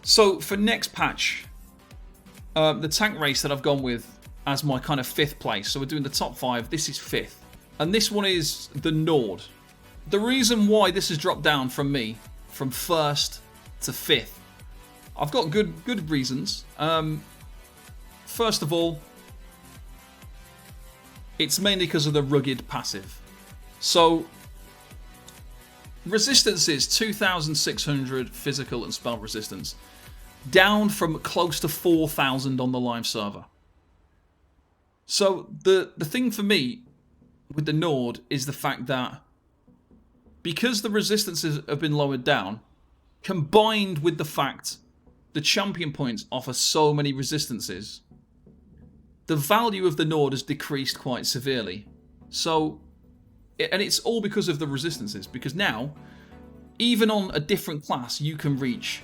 So for next patch, the tank race that I've gone with as my kind of 5th place. So we're doing the top 5. This is 5th. And this one is the Nord. The reason why this has dropped down from me, from 1st to 5th, I've got good reasons. First of all, it's mainly because of the rugged passive. So, resistance is 2,600 physical and spell resistance, down from close to 4,000 on the live server. So, the thing for me with the Nord is the fact that because the resistances have been lowered down, combined with the fact the champion points offer so many resistances, the value of the Nord has decreased quite severely. So, and it's all because of the resistances, because now, even on a different class, you can reach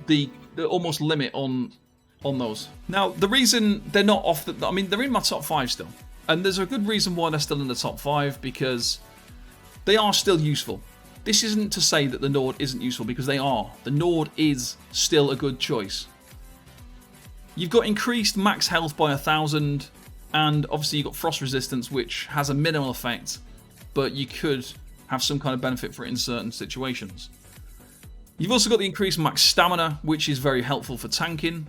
the almost limit on those. Now, the reason they're not off the... I mean, they're in my top 5 still. And there's a good reason why they're still in the top 5, because they are still useful. This isn't to say that the Nord isn't useful, because they are. The Nord is still a good choice. You've got increased max health by 1,000, and obviously you've got frost resistance, which has a minimal effect, but you could have some kind of benefit for it in certain situations. You've also got the increased max stamina, which is very helpful for tanking.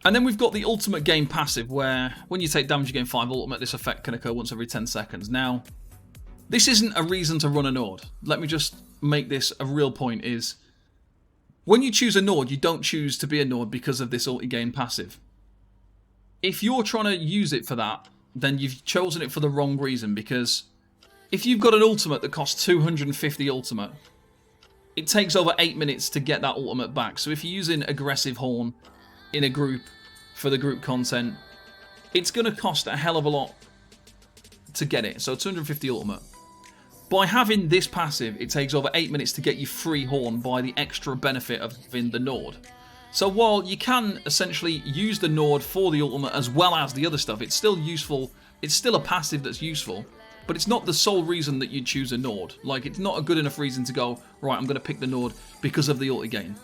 And then we've got the ultimate game passive, where when you take damage you gain 5 ultimate, this effect can occur once every 10 seconds. Now, this isn't a reason to run a Nord. Let me just make this a real point, is when you choose a Nord, you don't choose to be a Nord because of this ulti gain passive. If you're trying to use it for that, then you've chosen it for the wrong reason, because if you've got an ultimate that costs 250 ultimate, it takes over 8 minutes to get that ultimate back. So if you're using aggressive Horn in a group for the group content, it's going to cost a hell of a lot to get it. So 250 ultimate. By having this passive, it takes over 8 minutes to get you free Horn by the extra benefit of having the Nord. So while you can essentially use the Nord for the ultimate as well as the other stuff, it's still useful. It's still a passive that's useful, but it's not the sole reason that you choose a Nord. Like, it's not a good enough reason to go, right, I'm going to pick the Nord because of the ulti gain.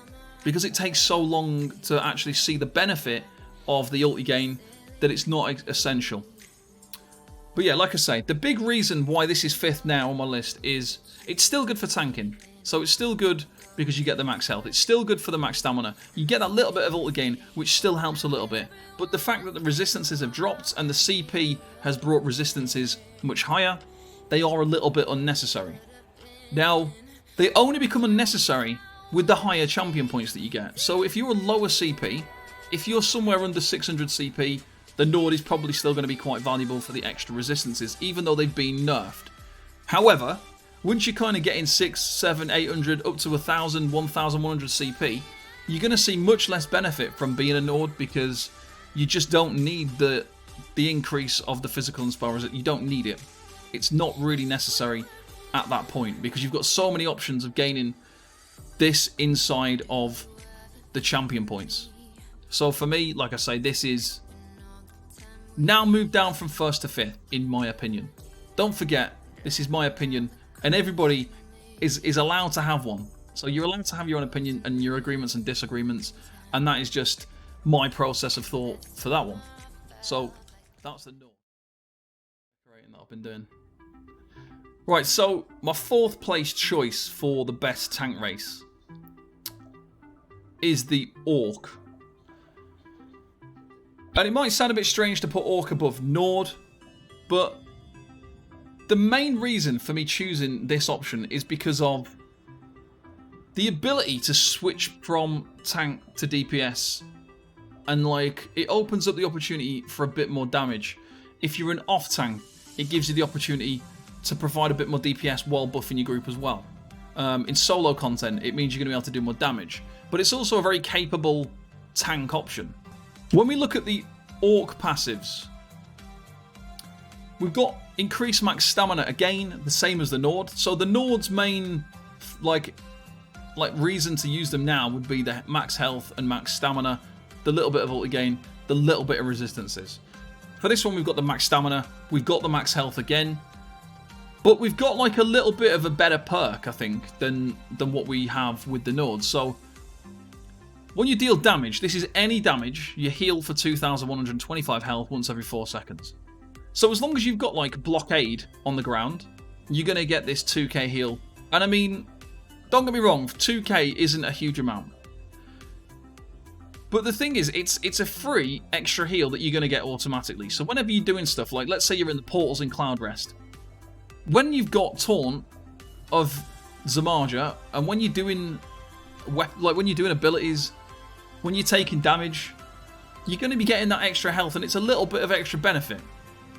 Because it takes so long to actually see the benefit of the ulti gain that it's not essential. But yeah, like I say, the big reason why this is 5th now on my list is it's still good for tanking. So it's still good because you get the max health. It's still good for the max stamina. You get that little bit of ulti gain, which still helps a little bit. But the fact that the resistances have dropped and the CP has brought resistances much higher, they are a little bit unnecessary. Now, they only become unnecessary with the higher champion points that you get. So if you're a lower CP, if you're somewhere under 600 CP, the Nord is probably still going to be quite valuable for the extra resistances, even though they've been nerfed. However, once you kind of get in 600, 700, 800, up to 1,000, 1,100 CP, you're going to see much less benefit from being a Nord, because you just don't need the increase of the physical and spell resistance. You don't need it. It's not really necessary at that point, because you've got so many options of gaining this inside of the champion points. So for me, like I say, this is now moved down from 1st to 5th, in my opinion. Don't forget, this is my opinion, and everybody is allowed to have one. So you're allowed to have your own opinion and your agreements and disagreements, and that is just my process of thought for that one. So that's the Nord decorating that I've been doing. Right, so my 4th place choice for the best tank race is the Orc. And it might sound a bit strange to put Orc above Nord, but the main reason for me choosing this option is because of the ability to switch from tank to DPS, and like, it opens up the opportunity for a bit more damage. If you're an off tank, it gives you the opportunity to provide a bit more DPS while buffing your group as well. In solo content, it means you're going to be able to do more damage, but it's also a very capable tank option. When we look at the Orc passives, we've got increased max stamina, again, the same as the Nord. So the Nord's main like reason to use them now would be the max health and max stamina, the little bit of ulti gain, the little bit of resistances. For this one, we've got the max stamina, we've got the max health again. But we've got like a little bit of a better perk, I think, than what we have with the Nord. So when you deal damage, this is any damage, you heal for 2,125 health once every 4 seconds. So as long as you've got like blockade on the ground, you're going to get this 2k heal. And I mean, don't get me wrong, 2k isn't a huge amount. But the thing is, it's a free extra heal that you're going to get automatically. So whenever you're doing stuff like, let's say you're in the portals in Cloud Rest, when you've got Taunt of Zamaja, and when you're doing abilities, when you're taking damage, you're going to be getting that extra health, and it's a little bit of extra benefit.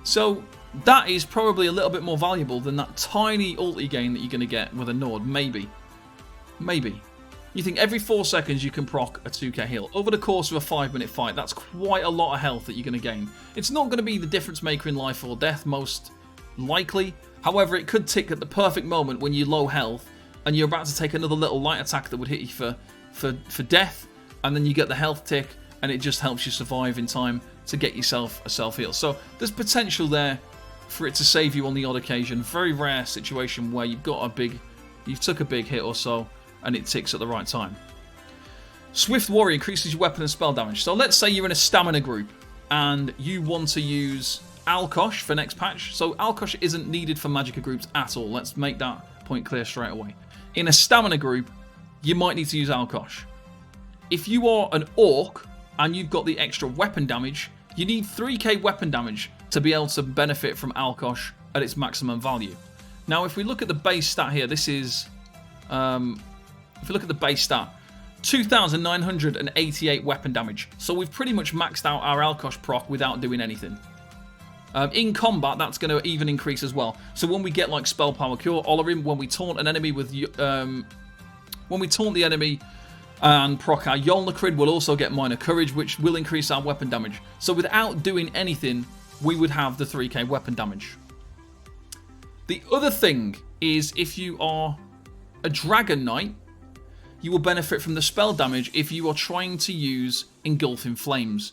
So that is probably a little bit more valuable than that tiny ulti gain that you're going to get with a Nord, maybe. Maybe. You think every 4 seconds you can proc a 2k heal. Over the course of a 5-minute fight, that's quite a lot of health that you're going to gain. It's not going to be the difference maker in life or death, most likely. However, it could tick at the perfect moment when you're low health and you're about to take another little light attack that would hit you for death, and then you get the health tick, and it just helps you survive in time to get yourself a self-heal. So there's potential there for it to save you on the odd occasion. Very rare situation where you've took a big hit or so, and it ticks at the right time. Swift Warrior increases your weapon and spell damage. So let's say you're in a stamina group and you want to use Alkosh for next patch. So Alkosh isn't needed for Magicka groups at all. Let's make that point clear straight away. In a stamina group, you might need to use Alkosh. If you are an Orc and you've got the extra weapon damage, you need 3k weapon damage to be able to benefit from Alkosh at its maximum value. Now, if we look at the base stat here, this is... if you look at the base stat, 2,988 weapon damage. So we've pretty much maxed out our Alkosh proc without doing anything. In combat, that's going to even increase as well. So when we get like Spell Power Cure, Olorim, when we taunt an enemy with... when we taunt the enemy and proc our Yolnacrid, we'll also get Minor Courage, which will increase our weapon damage. So without doing anything, we would have the 3k weapon damage. The other thing is, if you are a Dragon Knight, you will benefit from the spell damage if you are trying to use Engulfing Flames.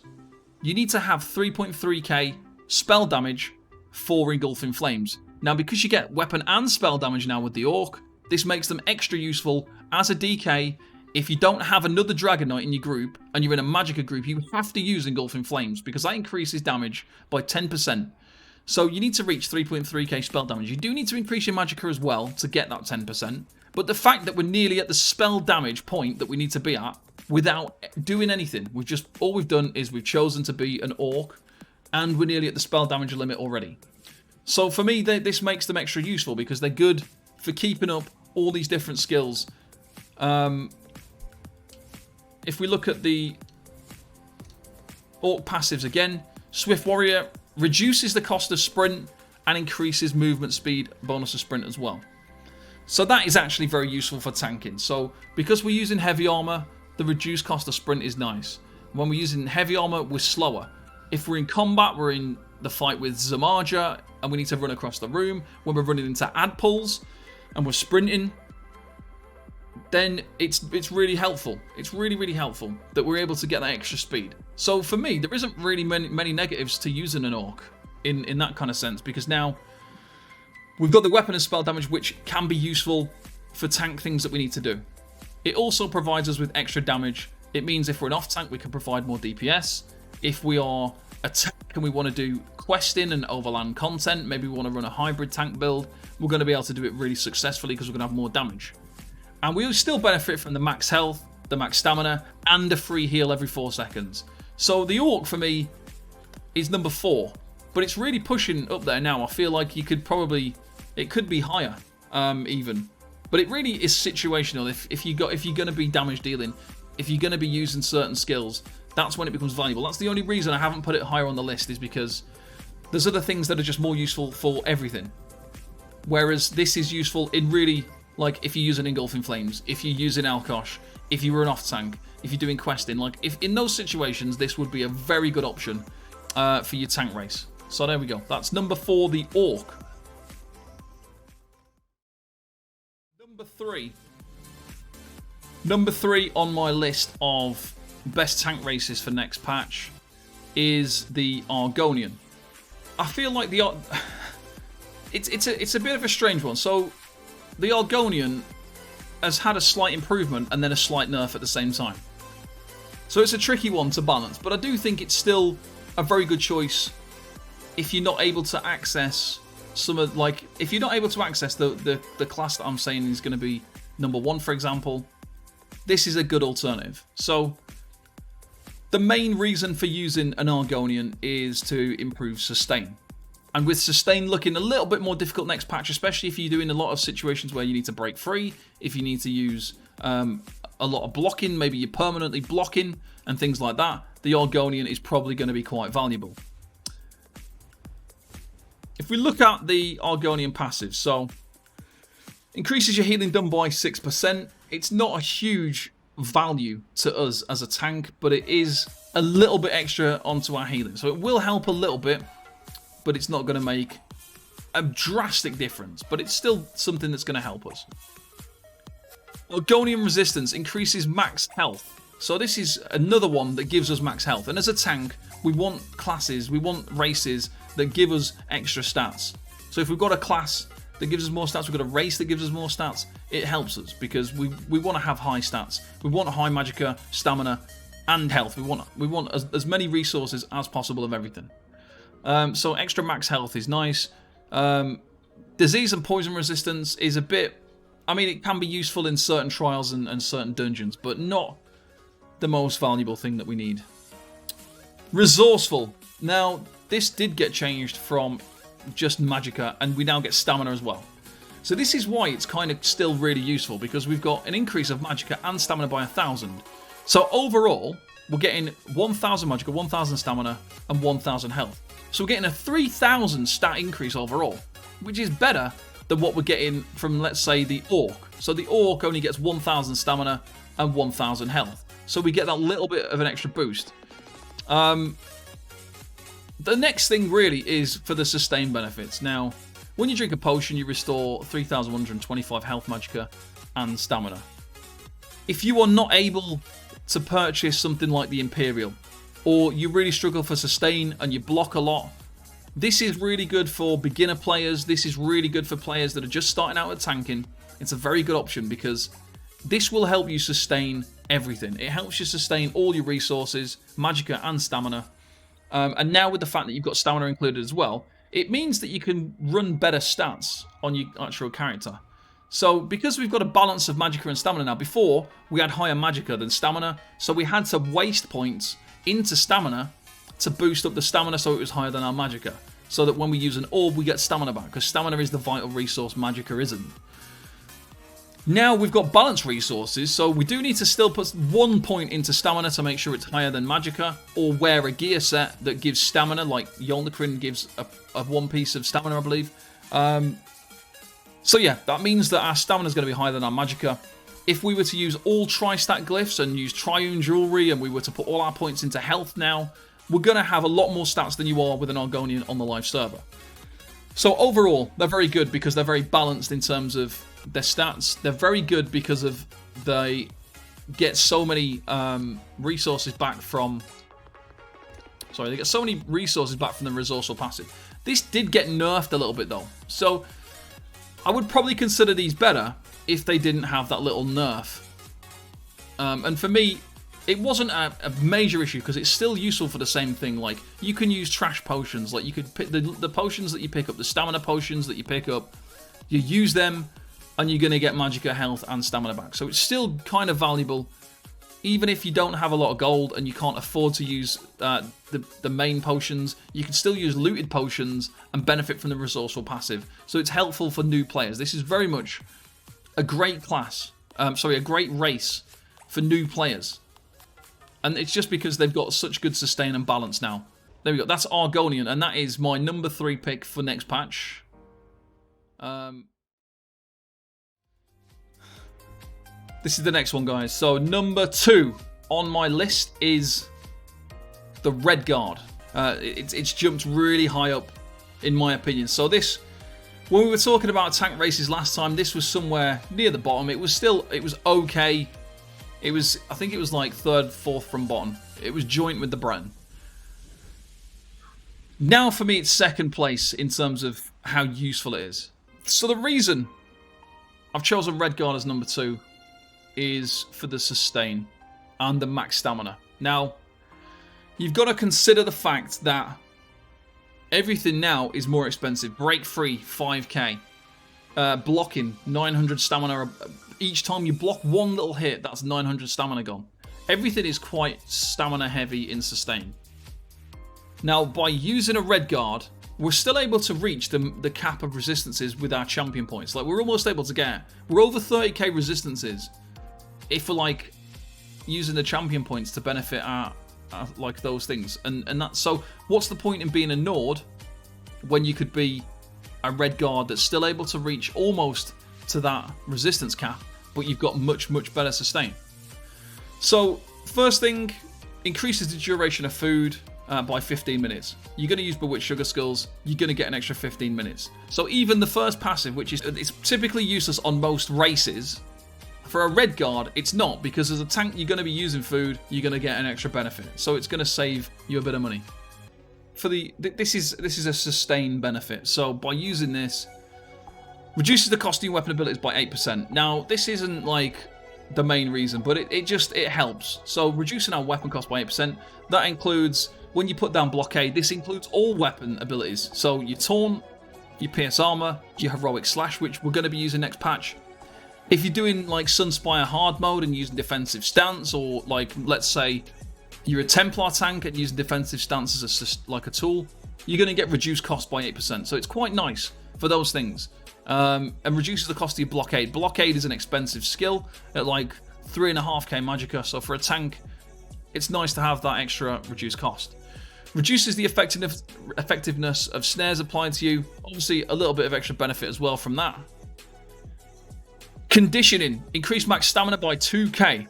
You need to have 3.3k spell damage for Engulfing Flames. Now, because you get weapon and spell damage now with the Orc, this makes them extra useful as a DK. If you don't have another Dragon Knight in your group and you're in a Magicka group, you have to use Engulfing Flames because that increases damage by 10%. So you need to reach 3.3k spell damage. You do need to increase your Magicka as well to get that 10%. But the fact that we're nearly at the spell damage point that we need to be at without doing anything, all we've done is we've chosen to be an Orc, and we're nearly at the spell damage limit already. So for me, this makes them extra useful because they're good for keeping up all these different skills. If we look at the Orc passives again, Swift Warrior reduces the cost of sprint and increases movement speed, bonus of sprint as well. So that is actually very useful for tanking. So because we're using heavy armor, the reduced cost of sprint is nice. When we're using heavy armor, we're slower. If we're in combat, we're in the fight with Zamaja and we need to run across the room. When we're running into ad pulls and we're sprinting, then it's really helpful. It's really helpful that we're able to get that extra speed. So for me, there isn't really many negatives to using an Orc in that kind of sense, because now we've got the weapon and spell damage, which can be useful for tank things that we need to do. It also provides us with extra damage. It means if we're an off tank, we can provide more DPS. If we are a tank and we want to do questing and overland content, maybe we want to run a hybrid tank build, we're going to be able to do it really successfully because we're going to have more damage. And we will still benefit from the max health, the max stamina, and a free heal every 4 seconds. So the Orc for me is number 4, but it's really pushing up there now. I feel like it could be higher even, but it really is situational. If you're going to be damage dealing, if you're going to be using certain skills, that's when it becomes valuable. That's the only reason I haven't put it higher on the list, is because there's other things that are just more useful for everything. Whereas this is useful in really, like, if you're using Engulfing Flames, if you're using Alkosh, if you were an off-tank, if you're doing questing, like, if in those situations, this would be a very good option for your tank race. So there we go. That's number 4, the Orc. Number 3 on my list of best tank races for next patch is the Argonian. I feel like it's a bit of a strange one. So the Argonian has had a slight improvement and then a slight nerf at the same time. So it's a tricky one to balance, but I do think it's still a very good choice if you're not able to access some of, like, if you're not able to access the class that I'm saying is going to be number 1, for example. This is a good alternative. So the main reason for using an Argonian is to improve sustain. And with sustain looking a little bit more difficult next patch, especially if you're doing a lot of situations where you need to break free, if you need to use a lot of blocking, maybe you're permanently blocking and things like that, the Argonian is probably going to be quite valuable. If we look at the Argonian passive, so increases your healing done by 6%. It's not a huge value to us as a tank, but it is a little bit extra onto our healing. So it will help a little bit, but it's not going to make a drastic difference. But it's still something that's going to help us. Argonian resistance increases max health. So this is another one that gives us max health. And as a tank, we want classes, we want races that give us extra stats. So if we've got a class that gives us more stats, we've got a race that gives us more stats, it helps us because we want to have high stats. We want high magicka, stamina, and health. We want as many resources as possible of everything. So extra max health is nice. Disease and poison resistance is a bit, I mean, it can be useful in certain trials and certain dungeons, but not the most valuable thing that we need. Resourceful. Now, this did get changed from just magicka, and we now get stamina as well. So this is why it's kind of still really useful, because we've got an increase of magicka and stamina by 1,000. So overall, we're getting 1,000 magicka, 1,000 stamina, and 1,000 health. So we're getting a 3,000 stat increase overall, which is better than what we're getting from, let's say, the Orc. So the Orc only gets 1,000 stamina and 1,000 health. So we get that little bit of an extra boost. The next thing really is for the sustain benefits. Now, when you drink a potion, you restore 3,125 health, magicka, and stamina. If you are not able to purchase something like the Imperial, or you really struggle for sustain and you block a lot, this is really good for beginner players. This is really good for players that are just starting out at tanking. It's a very good option because this will help you sustain everything. It helps you sustain all your resources, magicka and stamina. And now with the fact that you've got stamina included as well, it means that you can run better stats on your actual character. So because we've got a balance of magicka and stamina now, before we had higher magicka than stamina, so we had to waste points into stamina to boost up the stamina so it was higher than our magicka. So that when we use an orb, we get stamina back, because stamina is the vital resource, magicka isn't. Now we've got balanced resources, so we do need to still put 1 point into stamina to make sure it's higher than magicka, or wear a gear set that gives stamina, like Yolnacrin gives a 1 piece of stamina, I believe. So yeah, that means that our stamina is going to be higher than our magicka. If we were to use all tri-stat glyphs and use triune jewelry, and we were to put all our points into health now, we're going to have a lot more stats than you are with an Argonian on the live server. So overall, they're very good because they're very balanced in terms of their stats. They're very good because of they get so many resources back from... Sorry, they get so many resources back from the resourceful passive. This did get nerfed a little bit though. So I would probably consider these better if they didn't have that little nerf. And for me, it wasn't a major issue because it's still useful for the same thing. Like, you can use trash potions. Like, you could pick the potions that you pick up, the stamina potions that you pick up, you use them, and you're going to get magicka, health, and stamina back. So it's still kind of valuable, even if you don't have a lot of gold and you can't afford to use the main potions. You can still use looted potions and benefit from the resourceful passive. So it's helpful for new players. This is very much a great class, a great race for new players. And it's just because they've got such good sustain and balance now. There we go. That's Argonian, and that is my number 3 pick for next patch. This is the next one, guys. So number 2 on my list is the Red Guard. It's jumped really high up, in my opinion. So this, when we were talking about tank races last time, this was somewhere near the bottom. It was okay. I think it was like 3rd, 4th from bottom. It was joint with the Bren. Now for me, it's second place in terms of how useful it is. So the reason I've chosen Redguard as number 2 is for the sustain and the max stamina. Now, you've got to consider the fact that everything now is more expensive. Break free, 5k. Blocking, 900 stamina. Each time you block one little hit, that's 900 stamina gone. Everything is quite stamina heavy in sustain. Now, by using a Redguard, we're still able to reach the cap of resistances with our champion points. Like, we're almost able to we're over 30k resistances if we're like using the champion points to benefit our like those things. And that's, so what's the point in being a Nord when you could be a Redguard that's still able to reach almost to that resistance cap, but you've got much, much better sustain. So first thing, increases the duration of food by 15 minutes. You're going to use Bewitched Sugar Skulls, you're going to get an extra 15 minutes. So even the first passive, which is it's typically useless on most races, for a Redguard, it's not, because as a tank you're going to be using food, you're going to get an extra benefit. So it's going to save you a bit of money. For this is a sustained benefit. So by using this, reduces the cost of your weapon abilities by 8%. Now this isn't like the main reason, but it helps. So reducing our weapon cost by 8%, that includes when you put down blockade, this includes all weapon abilities. So your taunt, your pierce armor, your heroic slash, which we're going to be using next patch. If you're doing like Sunspire hard mode and using defensive stance, or like let's say you're a Templar tank and using defensive stance as like a tool, you're going to get reduced cost by 8%. So it's quite nice for those things. And reduces the cost of your blockade. Blockade is an expensive skill at like 3.5k magicka, so for a tank, it's nice to have that extra reduced cost. Reduces the effectiveness of snares applied to you. Obviously, a little bit of extra benefit as well from that. Conditioning, increased max stamina by 2k.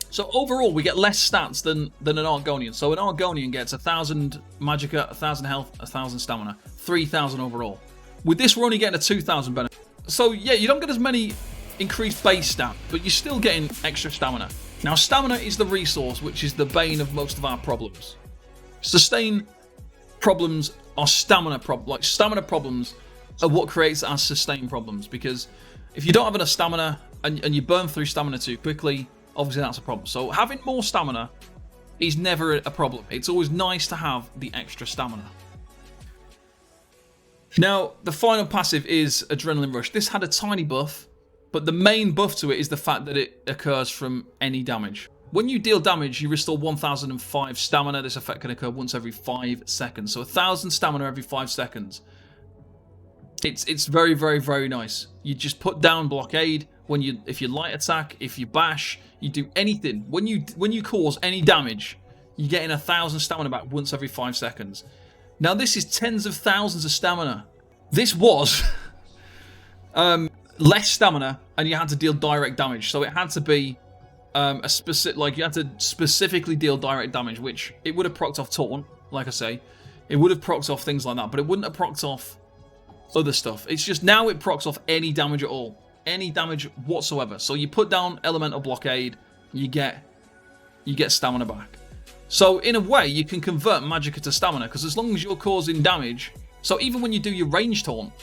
So overall, we get less stats than an Argonian. So an Argonian gets 1,000 magicka, 1,000 health, 1,000 stamina, 3,000 overall. With this, we're only getting a 2,000 benefit. So yeah, you don't get as many increased base stat, but you're still getting extra stamina. Now, stamina is the resource which is the bane of most of our problems. Sustain problems are stamina problems. Like, stamina problems are what creates our sustain problems, because if you don't have enough stamina and you burn through stamina too quickly, obviously that's a problem. So having more stamina is never a problem. It's always nice to have the extra stamina. Now, the final passive is Adrenaline Rush. This had a tiny buff, but the main buff to it is the fact that it occurs from any damage. When you deal damage, you restore 1,005 stamina. This effect can occur once every 5 seconds. So 1,000 stamina every 5 seconds. It's very, very, very nice. You just put down blockade if you light attack, if you bash, you do anything. When you cause any damage, you're getting 1,000 stamina back once every 5 seconds. Now this is tens of thousands of stamina. This was less stamina, and you had to deal direct damage. So it had to be a specific, like you had to specifically deal direct damage, which it would have procced off taunt, like I say. It would have procced off things like that, but it wouldn't have procced off other stuff. It's just now it procs off any damage at all. Any damage whatsoever. So you put down elemental blockade, you get stamina back. So in a way, you can convert magicka to stamina, because as long as you're causing damage, so even when you do your range taunt,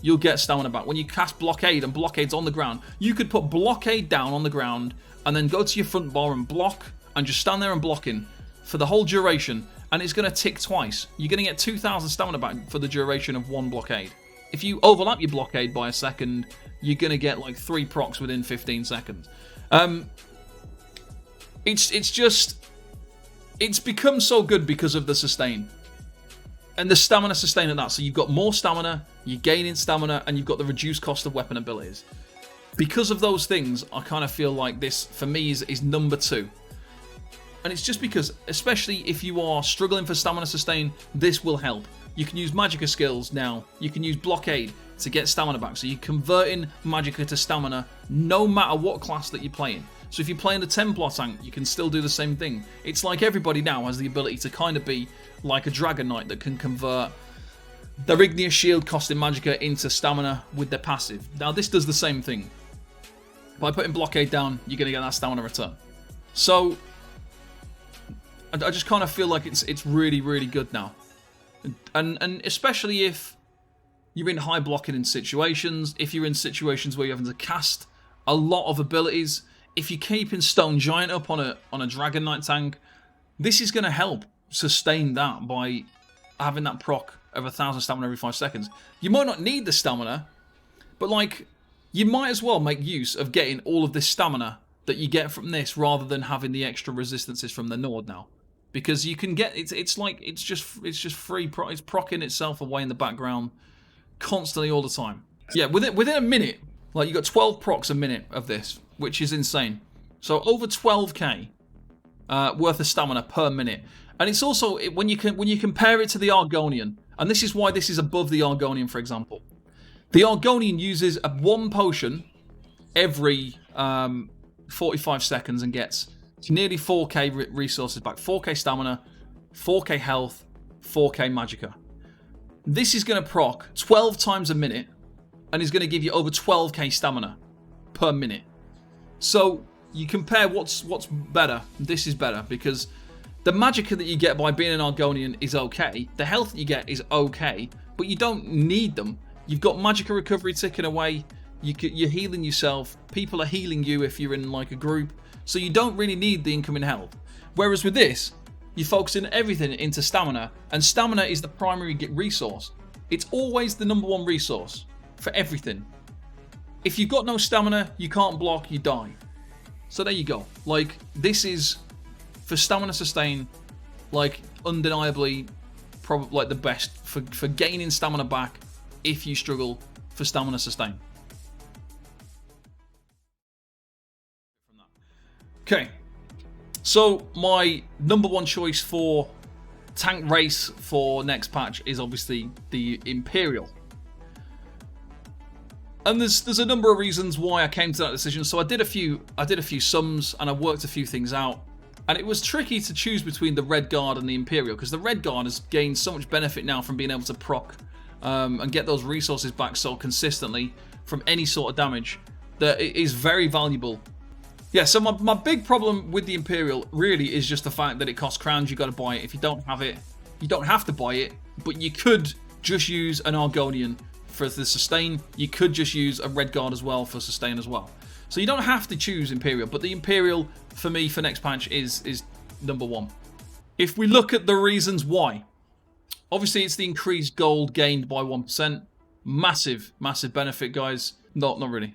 you'll get stamina back. When you cast blockade and blockade's on the ground, you could put blockade down on the ground and then go to your front bar and block and just stand there and blocking for the whole duration, and it's going to tick twice. You're going to get 2,000 stamina back for the duration of one blockade. If you overlap your blockade by a second, you're going to get like 3 procs within 15 seconds. It's become so good because of the sustain. And the stamina sustain at that. So you've got more stamina, you're gaining stamina, and you've got the reduced cost of weapon abilities. Because of those things, I kind of feel like this, for me, is number 2. And it's just because, especially if you are struggling for stamina sustain, this will help. You can use magicka skills now. You can use blockade to get stamina back. So you're converting magicka to stamina no matter what class that you're playing. So if you're playing the Templar tank, you can still do the same thing. It's like everybody now has the ability to kind of be like a Dragon Knight that can convert their Igneous Shield costing magicka into stamina with their passive. Now this does the same thing. By putting blockade down, you're going to get that stamina return. So I just kind of feel like it's really, really good now. And especially if you're in high blocking in situations, if you're in situations where you're having to cast a lot of abilities, if you're keeping Stone Giant up on a Dragon Knight tank, this is going to help sustain that by having that proc of 1,000 stamina every 5 seconds. You might not need the stamina, but like, you might as well make use of getting all of this stamina that you get from this rather than having the extra resistances from the Nord now. Because you can get, it's just free, it's proccing itself away in the background constantly all the time. Yeah, within a minute, like you got 12 procs a minute of this, which is insane. So over 12k worth of stamina per minute. And it's also, when you compare it to the Argonian, and this is why this is above the Argonian, for example. The Argonian uses one potion every 45 seconds and gets nearly 4k resources back. 4k stamina, 4k health, 4k magicka. This is going to proc 12 times a minute and is going to give you over 12k stamina per minute. So you compare what's better. This is better because the magicka that you get by being an Argonian is okay. The health that you get is okay, but you don't need them. You've got magicka recovery ticking away. You're healing yourself. People are healing you if you're in like a group. So you don't really need the incoming health. Whereas with this, you're focusing everything into stamina, and stamina is the primary resource. It's always the #1 resource for everything. If you've got no stamina, you can't block, you die. So there you go. Like, this is, for stamina sustain, like, undeniably, probably like the best for gaining stamina back if you struggle for stamina sustain. Okay, so my #1 choice for tank race for next patch is obviously the Imperial. And there's a number of reasons why I came to that decision. So I did a few sums and I worked a few things out. And it was tricky to choose between the Red Guard and the Imperial, because the Red Guard has gained so much benefit now from being able to proc and get those resources back so consistently from any sort of damage that it is very valuable. Yeah, so my big problem with the Imperial really is just the fact that it costs crowns. You got to buy it. If you don't have it, you don't have to buy it, but you could just use an Argonian for the sustain. You could just use a Red Guard as well for sustain as well. So you don't have to choose Imperial, but the Imperial for me for next patch is #1. If we look at the reasons why, obviously it's the increased gold gained by 1%. Massive, massive benefit, guys. Not really.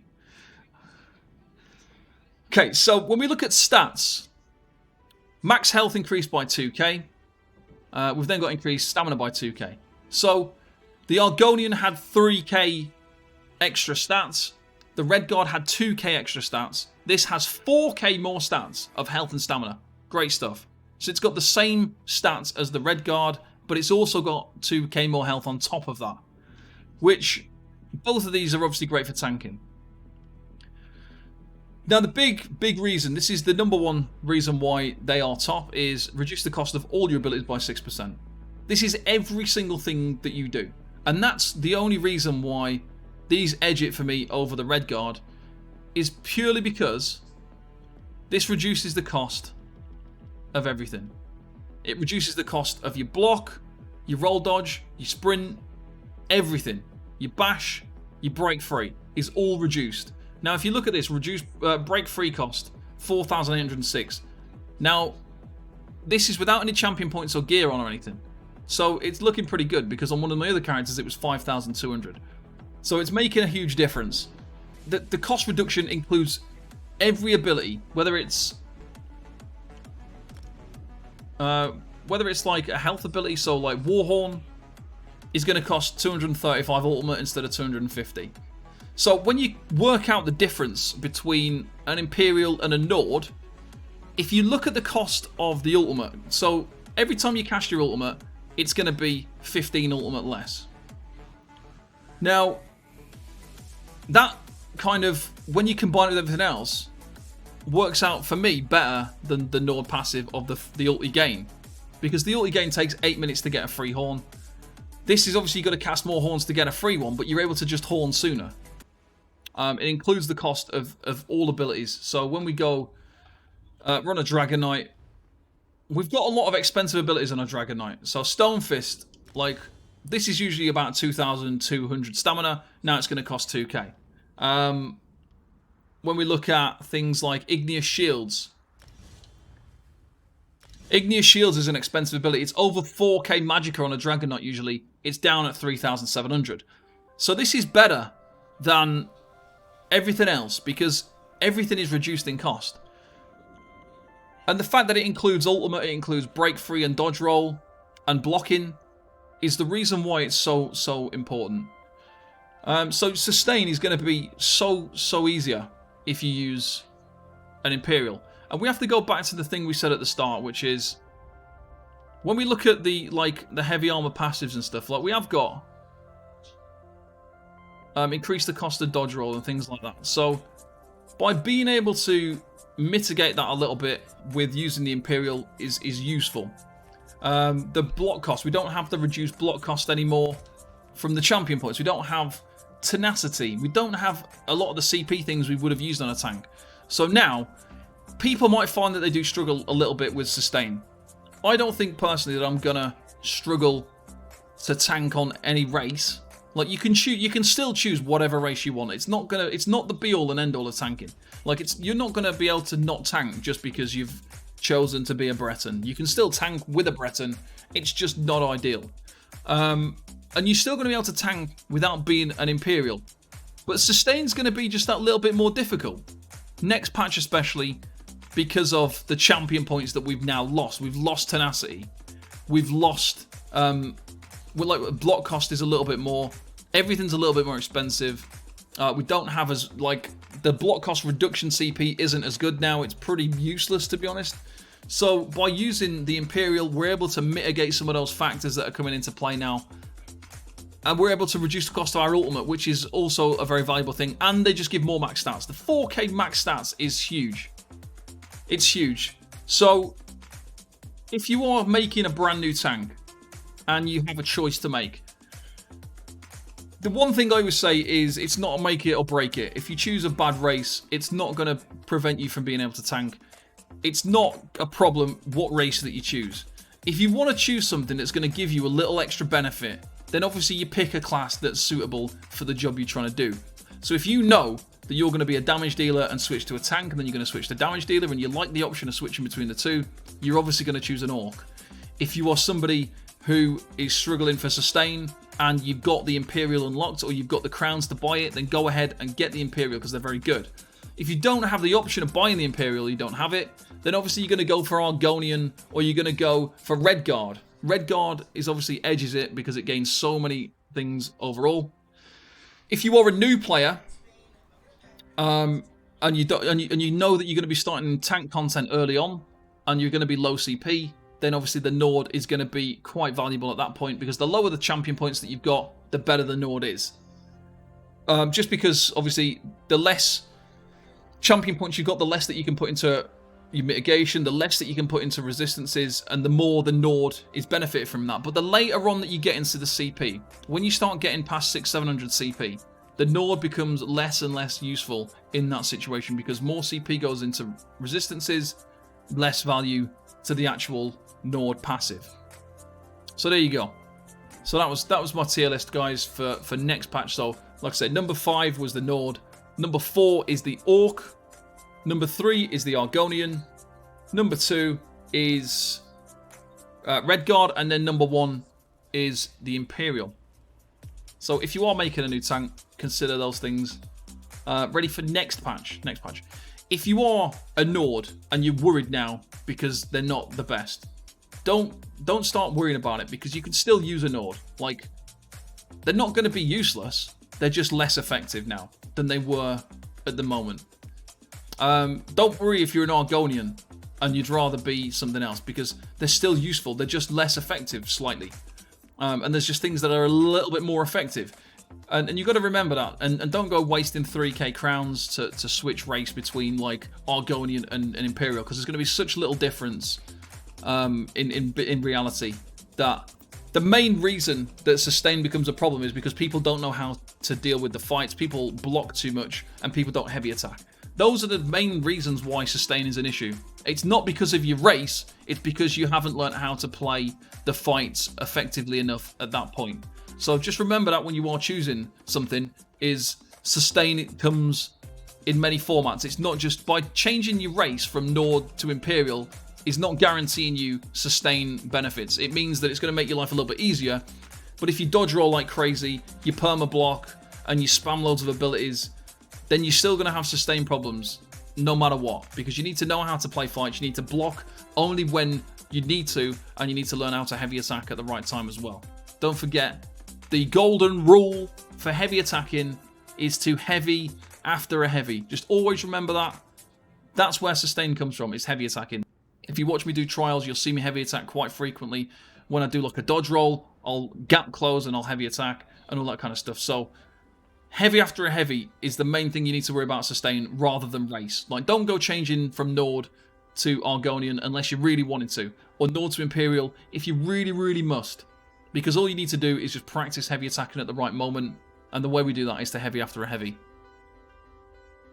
Okay, so when we look at stats, max health increased by 2k. We've then got increased stamina by 2k. So the Argonian had 3k extra stats. The Red Guard had 2k extra stats. This has 4k more stats of health and stamina. Great stuff. So it's got the same stats as the Red Guard, but it's also got 2k more health on top of that. Which, both of these are obviously great for tanking. Now the big reason, this is the #1 reason why they are top, is reduce the cost of all your abilities by 6%. This is every single thing that you do. And that's the only reason why these edge it for me over the Red Guard, is purely because this reduces the cost of everything. It reduces the cost of your block, your roll dodge, your sprint, everything. Your bash, your break free is all reduced. Now, if you look at this, reduced break free cost, 4,806. Now, this is without any champion points or gear on or anything. So it's looking pretty good, because on one of my other characters, it was 5,200. So it's making a huge difference. The cost reduction includes every ability, whether it's like a health ability, so like Warhorn is going to cost 235 ultimate instead of 250. So when you work out the difference between an Imperial and a Nord, if you look at the cost of the ultimate, so every time you cast your ultimate, it's going to be 15 ultimate less. Now, that kind of, when you combine it with everything else, works out for me better than the Nord passive of the ulti gain. Because the ulti gain takes 8 minutes to get a free horn. This is obviously, you've got to cast more horns to get a free one, but you're able to just horn sooner. It includes the cost of all abilities. So when we go run a Dragon Knight, we've got a lot of expensive abilities on a Dragon Knight. So Stone Fist Like, this is usually about 2,200 stamina. Now it's going to cost 2k. When we look at things like Igneous Shields. Igneous Shields is an expensive ability. It's over 4k magicka on a Dragon Knight usually. It's down at 3,700. So this is better than everything else because everything is reduced in cost. And the fact that it includes ultimate, it includes break free and dodge roll and blocking is the reason why it's so important. So sustain is going to be so easier if you use an Imperial. And we have to go back to the thing we said at the start, which is when we look at the heavy armor passives and stuff, like we have got increase the cost of dodge roll and things like that. So by being able to mitigate that a little bit with using the Imperial is useful. The block cost, we don't have the reduced block cost anymore from the champion points. We don't have tenacity. We don't have a lot of the CP things we would have used on a tank. So now, people might find that they do struggle a little bit with sustain. I don't think personally that I'm gonna struggle to tank on any race. Like you can still choose whatever race you want. It's not the be all and end all of tanking. Like you're not gonna be able to not tank just because you've chosen to be a Breton. You can still tank with a Breton. It's just not ideal. And you're still going to be able to tank without being an Imperial. But sustain's going to be just that little bit more difficult. Next patch especially, because of the champion points that we've now lost. We've lost tenacity. We've lost... block cost is a little bit more. Everything's a little bit more expensive. We don't have as... the block cost reduction CP isn't as good now. It's pretty useless, to be honest. So, by using the Imperial, we're able to mitigate some of those factors that are coming into play now. And we're able to reduce the cost of our ultimate, which is also a very valuable thing. And they just give more max stats. The 4k max stats is huge. It's huge. So, if you are making a brand new tank, and you have a choice to make, the one thing I would say is it's not a make it or break it. If you choose a bad race, it's not going to prevent you from being able to tank. It's not a problem what race that you choose. If you want to choose something that's going to give you a little extra benefit, then obviously you pick a class that's suitable for the job you're trying to do. So if you know that you're going to be a damage dealer and switch to a tank, and then you're going to switch to damage dealer, and you like the option of switching between the two, you're obviously going to choose an Orc. If you are somebody who is struggling for sustain, and you've got the Imperial unlocked, or you've got the crowns to buy it, then go ahead and get the Imperial because they're very good. If you don't have the option of buying the Imperial, you don't have it, then obviously you're going to go for Argonian, or you're going to go for Red Guard. Red Guard is obviously edges it because it gains so many things overall. If you are a new player, and you know that you're going to be starting tank content early on, and you're going to be low CP, then obviously the Nord is going to be quite valuable at that point, because the lower the champion points that you've got, the better the Nord is. Just because obviously the less champion points you've got, the less that you can put into your mitigation, the less that you can put into resistances, and the more the Nord is benefited from that. But the later on that you get into the CP, when you start getting past 600-700 CP, the Nord becomes less and less useful in that situation, because more CP goes into resistances, less value to the actual Nord passive. So there you go. So that was my tier list, guys, for next patch. So like I said, number 5 was the Nord, number 4 is the Orc, number 3 is the Argonian, number 2 is Red Guard, and then number 1 is the Imperial. So if you are making a new tank, consider those things ready for next patch. If you are a Nord and you're worried now because they're not the best, don't start worrying about it, because you can still use a Nord. Like, they're not going to be useless. They're just less effective now than they were at the moment. Don't worry if you're an Argonian and you'd rather be something else, because they're still useful. They're just less effective slightly. And there's just things that are a little bit more effective. And you've got to remember that. And don't go wasting 3k crowns to switch race between like Argonian and Imperial, because there's going to be such little difference in reality, that the main reason that sustain becomes a problem is because people don't know how to deal with the fights. People block too much and people don't heavy attack. those are the main reasons why sustain is an issue. It's not because of your race, it's because you haven't learned how to play the fights effectively enough at that point. So just remember that when you are choosing something, is sustain, it comes in many formats. It's not just by changing your race from Nord to Imperial is not guaranteeing you sustain benefits. It means that it's going to make your life a little bit easier, but if you dodge roll like crazy, you perma block, and you spam loads of abilities, then you're still going to have sustain problems no matter what, because you need to know how to play fights. You need to block only when you need to, and you need to learn how to heavy attack at the right time as well. Don't forget, the golden rule for heavy attacking is to heavy after a heavy. Just always remember that. That's where sustain comes from, is heavy attacking. If you watch me do trials, you'll see me heavy attack quite frequently. When I do like a dodge roll, I'll gap close and I'll heavy attack and all that kind of stuff. So heavy after a heavy is the main thing you need to worry about sustain rather than race. Like, don't go changing from Nord to Argonian unless you really wanted to, or Nord to Imperial if you really, really must. Because all you need to do is just practice heavy attacking at the right moment, and the way we do that is to heavy after a heavy.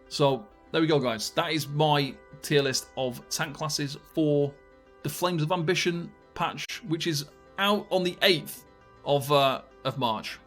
So there we go, guys. That is my tier list of tank classes for the Flames of Ambition patch, which is out on the 8th of March.